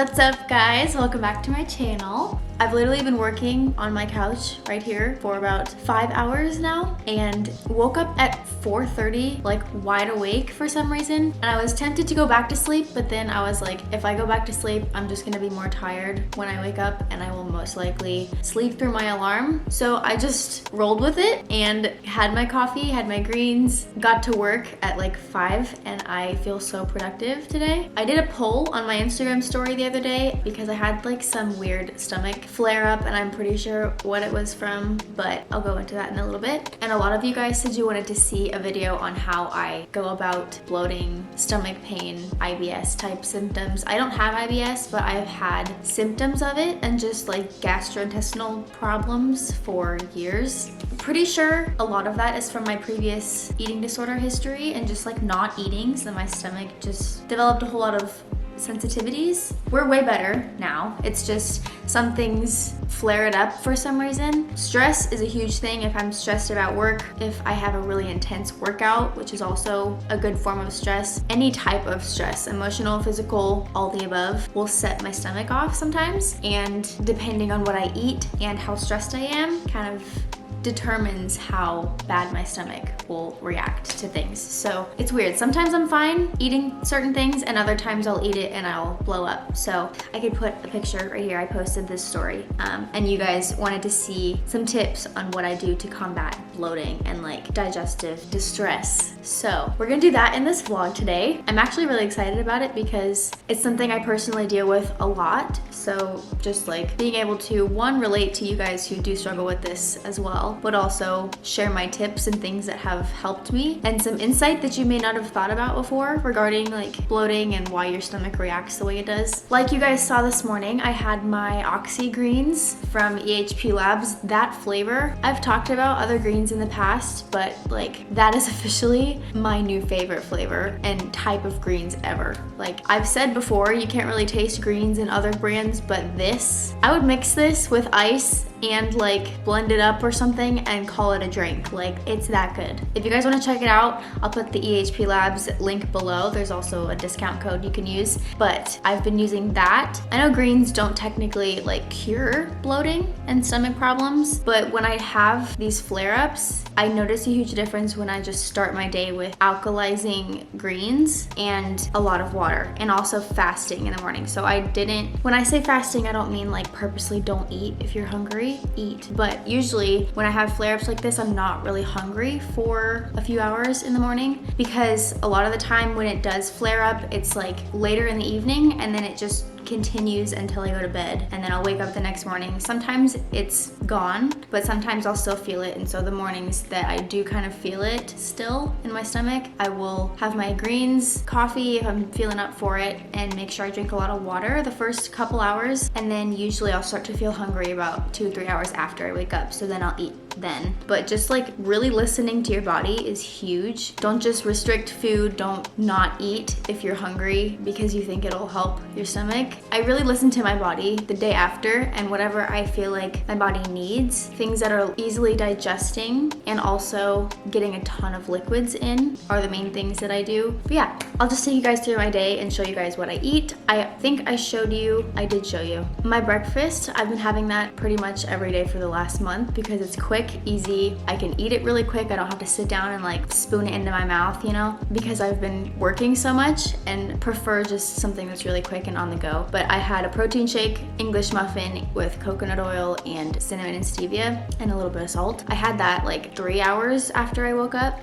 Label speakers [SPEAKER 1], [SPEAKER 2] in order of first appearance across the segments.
[SPEAKER 1] What's up, guys? Welcome back to my channel. I've literally been working on my couch right here for about 5 hours now and woke up at 4:30 like wide awake for some reason, and I was tempted to go back to sleep, but then I was like, if I go back to sleep, I'm just gonna be more tired when I wake up and I will most likely sleep through my alarm. So I just rolled with it and had my coffee, had my greens, got to work at like 5, and I feel so productive today. I did a poll on my Instagram story the other day because I had like some weird stomach flare up, and I'm pretty sure what it was from, but I'll go into that in a little bit. And a lot of you guys said you wanted to see a video on how I go about bloating, stomach pain, IBS type symptoms. I don't have IBS, but I've had symptoms of it and just like gastrointestinal problems for years. Pretty sure a lot of that is from my previous eating disorder history and just like not eating, so my stomach just developed a whole lot of sensitivities. We're way better now. It's just some things flare it up for some reason. Stress is a huge thing. If I'm stressed about work, if I have a really intense workout, which is also a good form of stress, any type of stress, emotional, physical, all the above, will set my stomach off sometimes. And depending on what I eat and how stressed I am, kind of determines how bad my stomach will react to things. So it's weird. Sometimes I'm fine eating certain things, and other times I'll eat it and I'll blow up. So I could put a picture right here. I posted this story and you guys wanted to see some tips on what I do to combat bloating and like digestive distress. So we're gonna do that in this vlog today. I'm actually really excited about it because it's something I personally deal with a lot. So just like being able to, one, relate to you guys who do struggle with this as well, but also share my tips and things that have helped me and some insight that you may not have thought about before regarding like bloating and why your stomach reacts the way it does. Like you guys saw this morning, I had my Oxy greens from EHP Labs. That flavor, I've talked about other greens in the past, but like that is officially my new favorite flavor and type of greens ever. Like I've said before, you can't really taste greens in other brands, but this, I would mix this with ice and like blend it up or something and call it a drink. Like it's that good. If you guys want to check it out, I'll put the EHP Labs link below. There's also a discount code you can use, but I've been using that. I know greens don't technically like cure bloating and stomach problems, but when I have these flare-ups, I notice a huge difference when I just start my day with alkalizing greens and a lot of water, and also fasting in the morning. So when I say fasting, I don't mean like purposely don't eat. If you're hungry, eat. But usually when I have flare-ups like this, I'm not really hungry for a few hours in the morning, because a lot of the time when it does flare up, it's like later in the evening, and then it just continues until I go to bed, and then I'll wake up the next morning. Sometimes it's gone, but sometimes I'll still feel it. And so the mornings that I do kind of feel it still in my stomach, I will have my greens, coffee if I'm feeling up for it, and make sure I drink a lot of water the first couple hours. And then usually I'll start to feel hungry about 2-3 hours after I wake up. So then I'll eat then. But just like really listening to your body is huge. Don't just restrict food. Don't not eat if you're hungry because you think it'll help your stomach. I really listen to my body the day after, and whatever I feel like my body needs, things that are easily digesting and also getting a ton of liquids in are the main things that I do. But yeah, I'll just take you guys through my day and show you guys what I eat. I think I did show you my breakfast. I've been having that pretty much every day for the last month because it's quick, easy. I can eat it really quick. I don't have to sit down and like spoon it into my mouth, you know, because I've been working so much and prefer just something that's really quick and on the go. But I had a protein shake, English muffin with coconut oil and cinnamon and stevia and a little bit of salt. I had that like 3 hours after I woke up.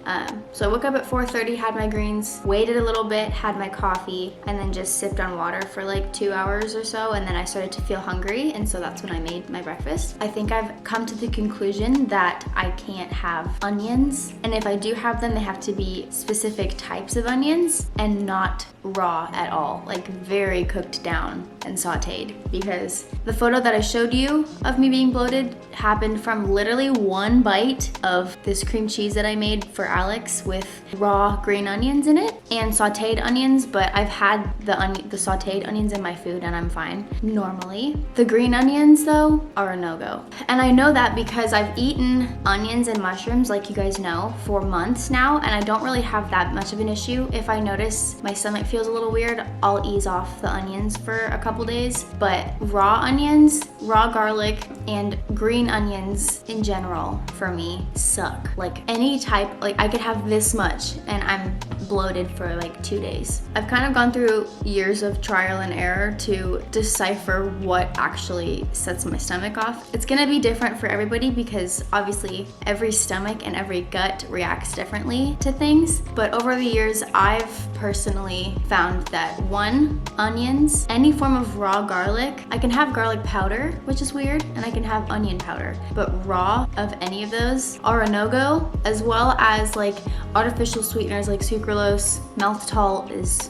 [SPEAKER 1] So I woke up at 4:30, had my greens, waited a little bit, had my coffee, and then just sipped on water for like 2 hours or so. And then I started to feel hungry, and so that's when I made my breakfast. I think I've come to the conclusion that I can't have onions, and if I do have them, they have to be specific types of onions and not raw at all, like very cooked down and sauteed, because the photo that I showed you of me being bloated happened from literally one bite of this cream cheese that I made for Alex with raw green onions in it and sauteed onions, but I've had the sauteed onions in my food and I'm fine normally. The green onions though are a no-go, and I know that because I've eaten onions and mushrooms, like you guys know, for months now, and I don't really have that much of an issue. If I notice my stomach feels a little weird, I'll ease off the onions for for a couple days, but raw onions, raw garlic, and green onions in general for me suck. Like any type, like I could have this much and I'm bloated for like 2 days. I've kind of gone through years of trial and error to decipher what actually sets my stomach off. It's gonna be different for everybody because obviously every stomach and every gut reacts differently to things. But over the years, I've personally found that one, onions, any form of raw garlic, I can have garlic powder, which is weird, and I can have onion powder, but raw of any of those are a no-go, as well as like artificial sweeteners like sucralose. Maltitol is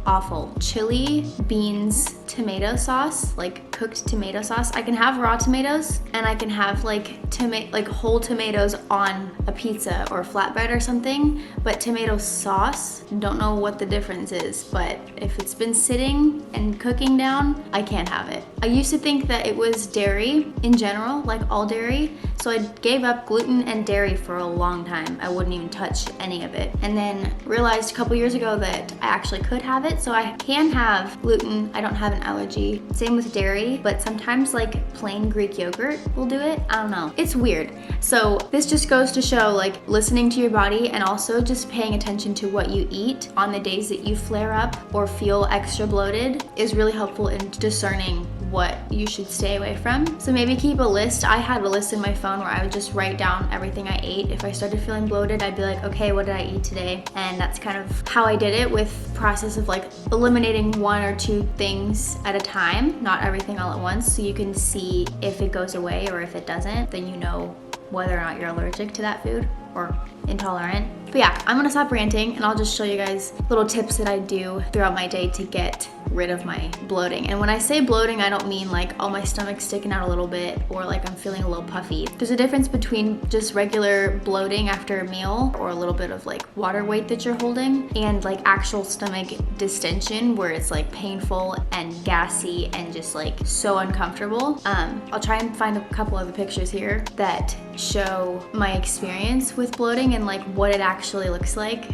[SPEAKER 1] awful. Chili, beans, tomato sauce, like cooked tomato sauce. I can have raw tomatoes and I can have like whole tomatoes on a pizza or flatbread or something, but tomato sauce, don't know what the difference is, but if it's been sitting and cooking down, I can't have it. I used to think that it was dairy in general, like all dairy, so I gave up gluten and dairy for a long time. I wouldn't even touch any of it. And then realized a couple years ago that I actually could have it, so I can have gluten. I don't have an allergy. Same with dairy, but sometimes like plain Greek yogurt will do it. I don't know. It's weird. So this just goes to show like listening to your body and also just paying attention to what you eat on the days that you flare up or feel extra bloated is really helpful in discerning what you should stay away from. So maybe keep a list. I had a list in my phone where I would just write down everything I ate. If I started feeling bloated, I'd be like, okay, what did I eat today? And that's kind of how I did it, with process of like eliminating 1 or 2 things at a time, not everything all at once, so you can see if it goes away, or if it doesn't, then you know whether or not you're allergic to that food or intolerant. But yeah, I'm gonna stop ranting and I'll just show you guys little tips that I do throughout my day to get rid of my bloating. And when I say bloating, I don't mean like, oh, my stomach's sticking out a little bit or like I'm feeling a little puffy. There's a difference between just regular bloating after a meal or a little bit of like water weight that you're holding, and like actual stomach distension where it's like painful and gassy and just like so uncomfortable. I'll try and find a couple of the pictures here that show my experience with bloating and like what it actually looks like,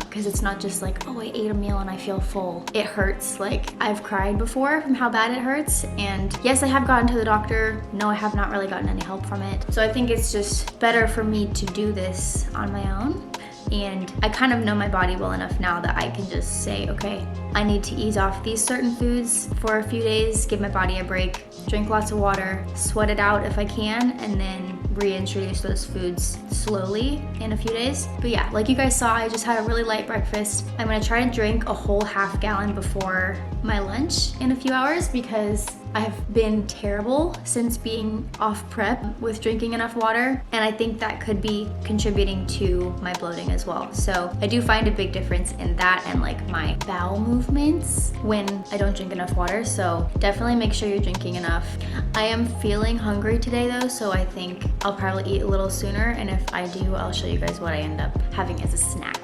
[SPEAKER 1] because it's not just like, oh, I ate a meal and I feel full. It hurts. Like, I've cried before from how bad it hurts, and yes, I have gotten to the doctor. No, I have not really gotten any help from it. So I think it's just better for me to do this on my own. And I kind of know my body well enough now that I can just say, okay, I need to ease off these certain foods for a few days, give my body a break, drink lots of water, sweat it out if I can, and then reintroduce those foods slowly in a few days. But yeah, like you guys saw, I just had a really light breakfast. I'm gonna try to drink a whole half gallon before my lunch in a few hours, because I have been terrible since being off prep with drinking enough water, and I think that could be contributing to my bloating as well. So I do find a big difference in that and like my bowel movements when I don't drink enough water, so definitely make sure you're drinking enough. I am feeling hungry today though, so I think I'll probably eat a little sooner, and if I do, I'll show you guys what I end up having as a snack.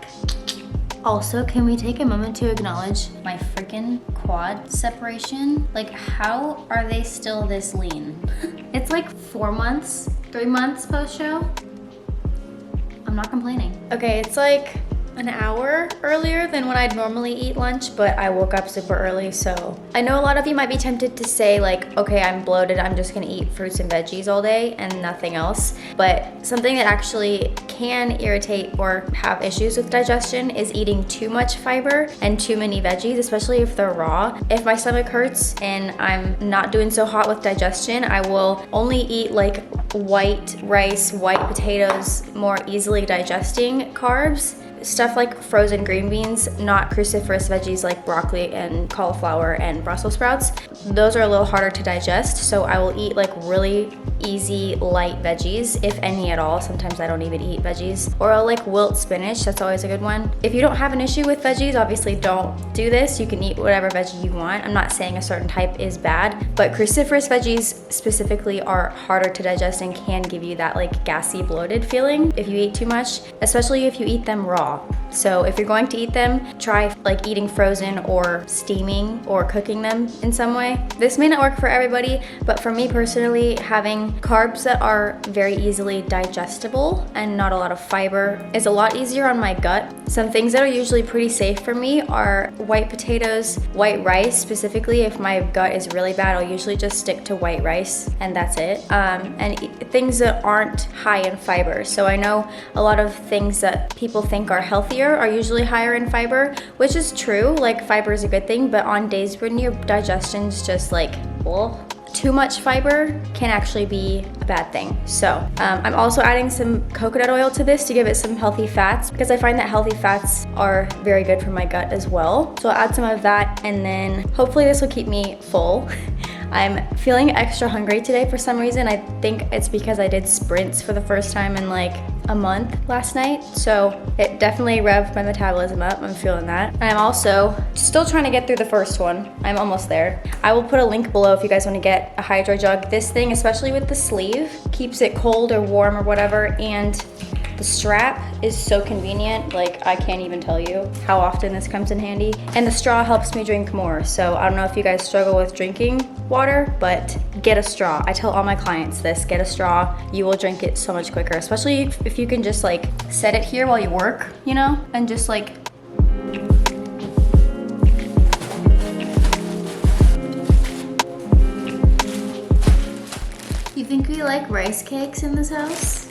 [SPEAKER 1] Also, can we take a moment to acknowledge my freaking quad separation? Like, how are they still this lean? It's like 4 months, 3 months post-show. I'm not complaining. Okay, it's like an hour earlier than when I'd normally eat lunch, but I woke up super early, so I know a lot of you might be tempted to say like, okay, I'm bloated, I'm just gonna eat fruits and veggies all day and nothing else. But something that actually can irritate or have issues with digestion is eating too much fiber and too many veggies, especially if they're raw. If my stomach hurts and I'm not doing so hot with digestion, I will only eat like white rice, white potatoes, more easily digesting carbs. Stuff like frozen green beans, not cruciferous veggies like broccoli and cauliflower and Brussels sprouts. Those are a little harder to digest, so I will eat like really easy, light veggies, if any at all. Sometimes I don't even eat veggies. Or I'll like wilt spinach, that's always a good one. If you don't have an issue with veggies, obviously don't do this. You can eat whatever veggie you want. I'm not saying a certain type is bad, but cruciferous veggies specifically are harder to digest and can give you that like gassy, bloated feeling if you eat too much, especially if you eat them raw. So if you're going to eat them, try like eating frozen or steaming or cooking them in some way. This may not work for everybody, but for me personally, having carbs that are very easily digestible and not a lot of fiber is a lot easier on my gut. Some things that are usually pretty safe for me are white potatoes, white rice. Specifically, if my gut is really bad, I'll usually just stick to white rice and that's it. And things that aren't high in fiber. So I know a lot of things that people think are healthier are usually higher in fiber, which is true. Like fiber is a good thing, but on days when your digestion's just like, well, too much fiber can actually be a bad thing. So I'm also adding some coconut oil to this to give it some healthy fats, because I find that healthy fats are very good for my gut as well. So I'll add some of that, and then hopefully this will keep me full. I'm feeling extra hungry today for some reason. I think it's because I did sprints for the first time in like a month last night. So it definitely revved my metabolism up. I'm feeling that. I'm also still trying to get through the first one. I'm almost there. I will put a link below if you guys want to get a hydro jug. This thing, especially with the sleeve, keeps it cold or warm or whatever. And the strap is so convenient, like I can't even tell you how often this comes in handy. And the straw helps me drink more. So I don't know if you guys struggle with drinking water, but get a straw. I tell all my clients this, get a straw. You will drink it so much quicker, especially if you can just like set it here while you work, you know, and just like. You think we like rice cakes in this house?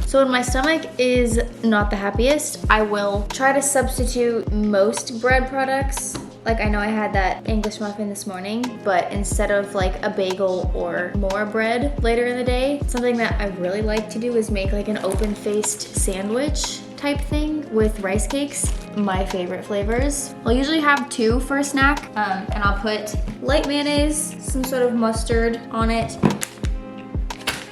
[SPEAKER 1] So when my stomach is not the happiest, I will try to substitute most bread products. Like I know I had that English muffin this morning, but instead of like a bagel or more bread later in the day, something that I really like to do is make like an open-faced sandwich type thing with rice cakes. My favorite flavors. I'll usually have 2 for a snack, and I'll put light mayonnaise, some sort of mustard on it,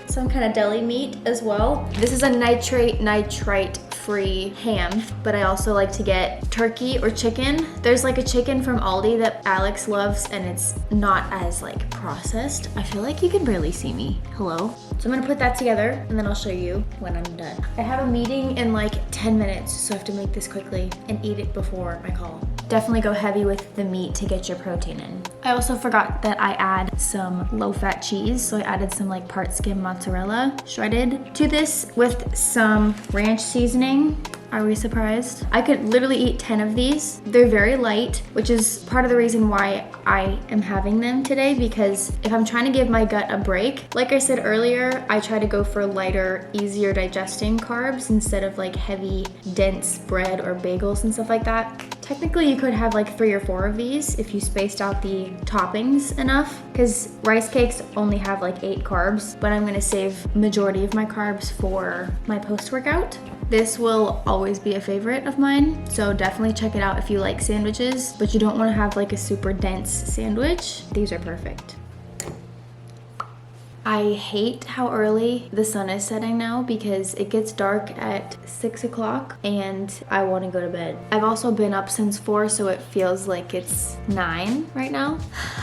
[SPEAKER 1] some kind of deli meat as well. This is a nitrite free ham, but I also like to get turkey or chicken. There's like a chicken from Aldi that Alex loves, and it's not as like processed. I feel like you can barely see me. Hello? So I'm gonna put that together and then I'll show you when I'm done. I have a meeting in like 10 minutes, so I have to make this quickly and eat it before my call. Definitely go heavy with the meat to get your protein in. I also forgot that I add some low-fat cheese, so I added some like part skim mozzarella shredded to this with some ranch seasoning. Are we surprised? I could literally eat 10 of these. They're very light, which is part of the reason why I am having them today, because if I'm trying to give my gut a break, like I said earlier, I try to go for lighter, easier digesting carbs instead of like heavy, dense bread or bagels and stuff like that. Technically, you could have like 3 or 4 of these if you spaced out the toppings enough, because rice cakes only have like 8 carbs, but I'm gonna save majority of my carbs for my post-workout. This will always be a favorite of mine, so definitely check it out if you like sandwiches, but you don't want to have like a super dense sandwich. These are perfect. I hate how early the sun is setting now, because it gets dark at 6 o'clock and I want to go to bed. I've also been up since 4, so it feels like it's 9 right now.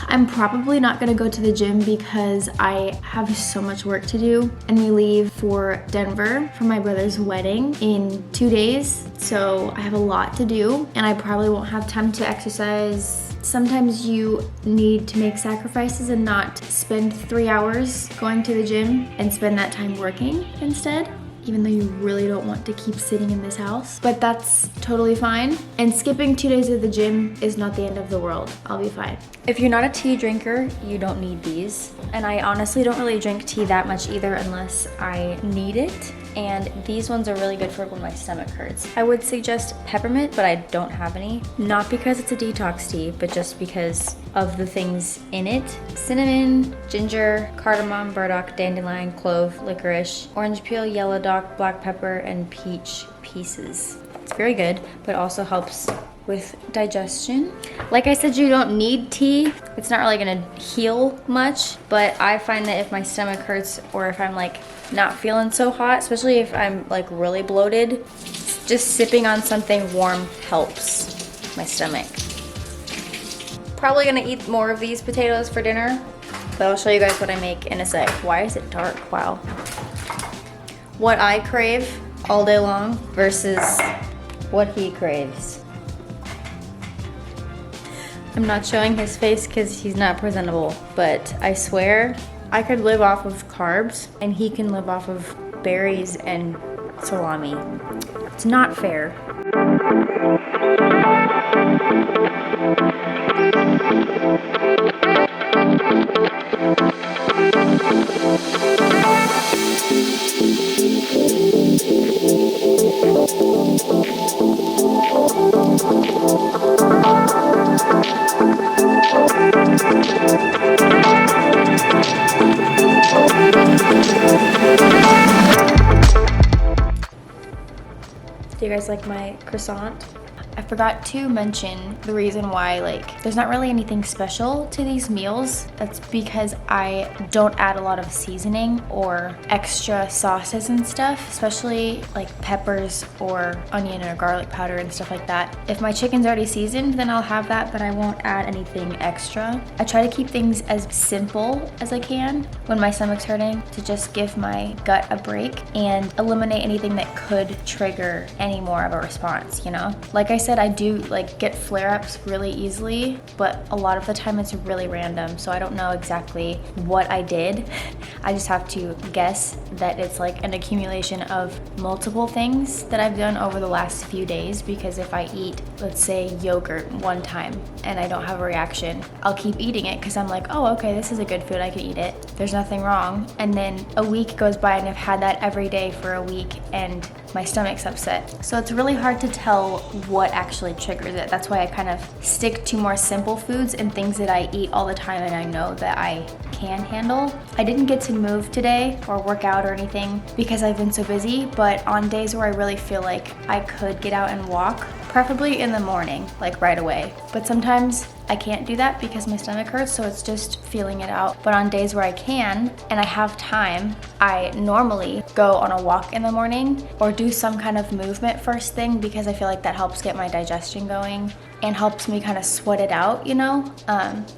[SPEAKER 1] I'm probably not going to go to the gym because I have so much work to do, and we leave for Denver for my brother's wedding in 2 days. So I have a lot to do and I probably won't have time to exercise. Sometimes you need to make sacrifices and not spend 3 hours going to the gym and spend that time working instead, even though you really don't want to keep sitting in this house. But that's totally fine. And skipping 2 days of the gym is not the end of the world. I'll be fine. If you're not a tea drinker, you don't need these. And I honestly don't really drink tea that much either unless I need it. And these ones are really good for when my stomach hurts. I would suggest peppermint, but I don't have any. Not because it's a detox tea, but just because of the things in it. Cinnamon, ginger, cardamom, burdock, dandelion, clove, licorice, orange peel, yellow dock, black pepper, and peach pieces. It's very good, but also helps with digestion. Like I said, you don't need tea. It's not really gonna heal much, but I find that if my stomach hurts or if I'm like not feeling so hot, especially if I'm like really bloated, just sipping on something warm helps my stomach. Probably gonna eat more of these potatoes for dinner, but I'll show you guys what I make in a sec. Why is it dark? Wow. What I crave all day long versus what he craves. I'm not showing his face because he's not presentable, but I swear I could live off of carbs and he can live off of berries and salami. It's not fair. Do you guys like my croissant? I forgot to mention the reason why, like, there's not really anything special to these meals. That's because I don't add a lot of seasoning or extra sauces and stuff, especially like peppers or onion or garlic powder and stuff like that. If my chicken's already seasoned, then I'll have that, but I won't add anything extra. I try to keep things as simple as I can when my stomach's hurting, to just give my gut a break and eliminate anything that could trigger any more of a response, you know? Like I said, I do like get flare-ups really easily, but a lot of the time it's really random, so I don't know exactly what I did. I just have to guess that it's like an accumulation of multiple things that I've done over the last few days, because if I eat, let's say, yogurt one time and I don't have a reaction, I'll keep eating it because I'm like, oh, okay, this is a good food, I can eat it. There's nothing wrong. And then a week goes by and I've had that every day for a week and my stomach's upset. So it's really hard to tell what actually triggers it. That's why I kind of stick to more simple foods and things that I eat all the time and I know that I can handle. I didn't get to move today or work out or anything because I've been so busy, but on days where I really feel like I could get out and walk, preferably in the morning, like right away. But sometimes I can't do that because my stomach hurts, so it's just feeling it out. But on days where I can and I have time, I normally go on a walk in the morning or do some kind of movement first thing, because I feel like that helps get my digestion going and helps me kind of sweat it out, you know?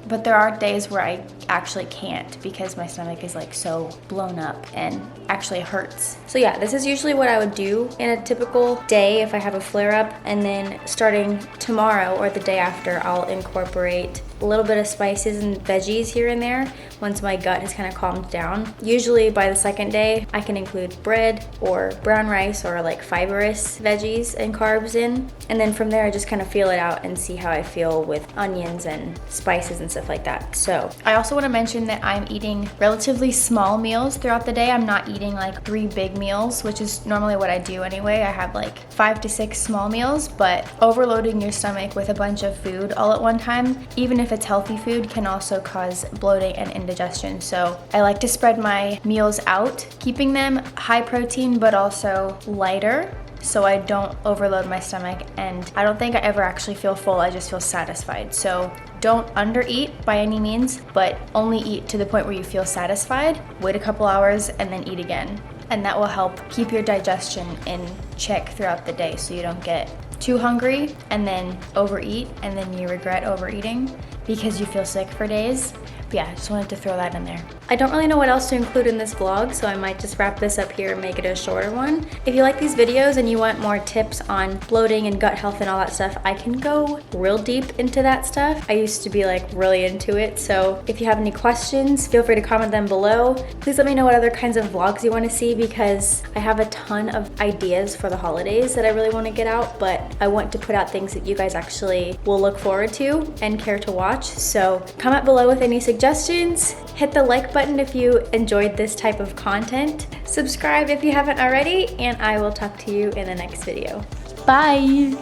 [SPEAKER 1] But there are days where I actually can't because my stomach is like so blown up and actually hurts. So yeah, this is usually what I would do in a typical day if I have a flare up, and then starting tomorrow or the day after, I'll incorporate a little bit of spices and veggies here and there once my gut has kind of calmed down. Usually by the second day, I can include bread or brown rice or like fibrous veggies and carbs in. And then from there, I just kind of feel it out and see how I feel with onions and spices and stuff like that. So I also want to mention that I'm eating relatively small meals throughout the day. I'm not eating like 3 big meals, which is normally what I do anyway. I have like 5 to 6 small meals, but overloading your stomach with a bunch of food all at one time, even if it's healthy food, can also cause bloating and indigestion. So I like to spread my meals out, keeping them high protein but also lighter, so I don't overload my stomach, and I don't think I ever actually feel full. I just feel satisfied. So don't undereat by any means, but only eat to the point where you feel satisfied. Wait a couple hours and then eat again. And that will help keep your digestion in check throughout the day, so you don't get too hungry and then overeat and then you regret overeating because you feel sick for days. But yeah, I just wanted to throw that in there. I don't really know what else to include in this vlog, so I might just wrap this up here and make it a shorter one. If you like these videos and you want more tips on bloating and gut health and all that stuff, I can go real deep into that stuff. I used to be like really into it, so if you have any questions, feel free to comment them below. Please let me know what other kinds of vlogs you want to see, because I have a ton of ideas for the holidays that I really want to get out, but I want to put out things that you guys actually will look forward to and care to watch. So comment below with any suggestions. Hit the like button if you enjoyed this type of content. Subscribe if you haven't already, and I will talk to you in the next video. Bye!